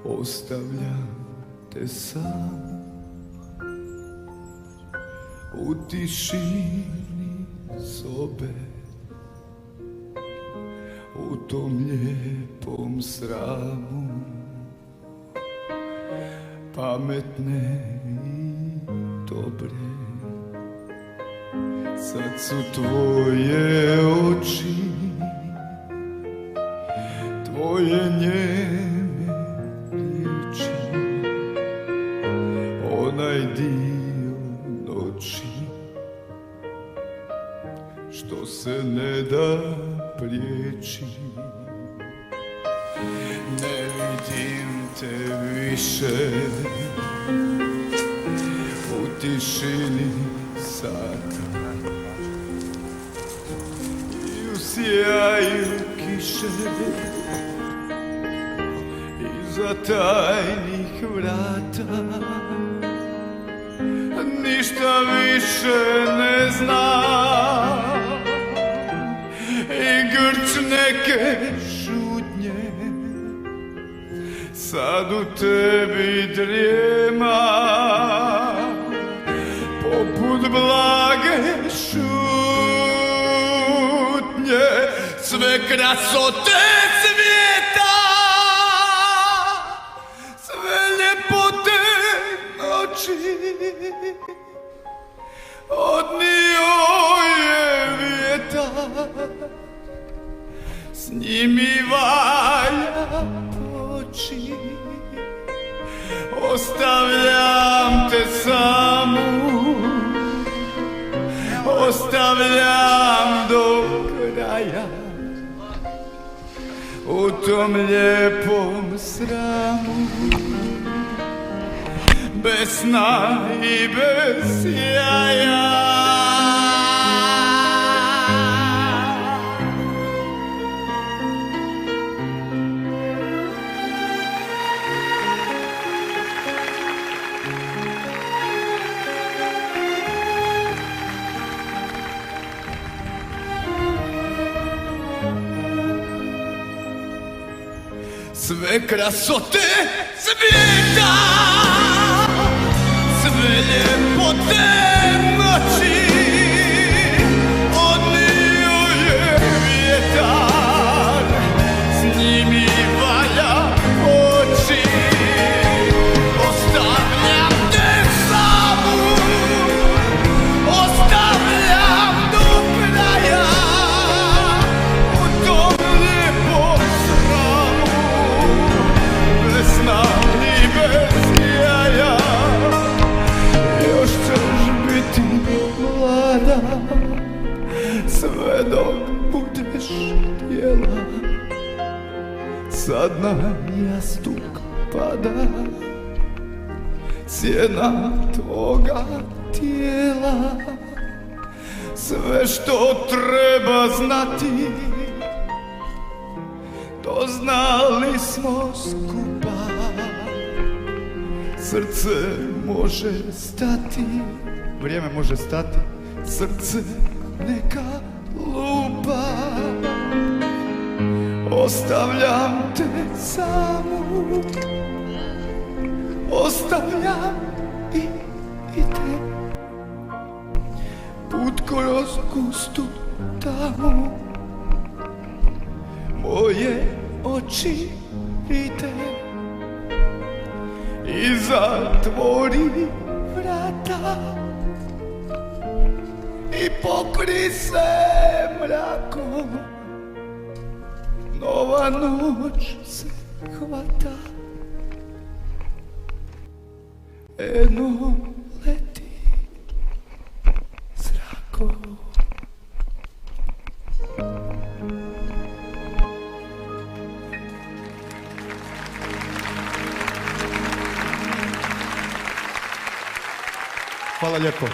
Ostavljam te sam u tišini sobe, u tom lijepom sramu, pametne i dobre. Sad su tvoje oči, tvoje njeme riječi, onaj dio noći što se ne da prijeći. Ne vidim te više u tišini sata i u sjaju kiše iza tajnih vrata. Ništa više ne znam i grč neke šutnje sad u tebi drijema, poput blage šutnje. Sve krasote svijeta, sve ljepote noći odnio je vjetar, s njimi valja poći. Ostavljam te samu, ostavljam do kraja u tom lijepom sramu, bez sna i bez jaja. Sve krasote svijeta, sve ljepote noći odnio je vjetar, s njimi valja oči. Ostavljam te samu, ostavljam do kraja u tom lijepom sramu, bez sna i bez jaja. Još ćeš biti mlada sve dok budeš htjela. Sad na jastuk pada sjena tvoga tijela. Sve što treba znati to znali smo skupa. Srce može stati, vrijeme može stati, srce neka lupa. Ostavljam te samu, ostavljam i te, put kroz gustu tamu, moje oči vide i zatvori vrata i pokri se mrakom. Nova noć se hvata, eno leti zrakom. Hvala lijepo.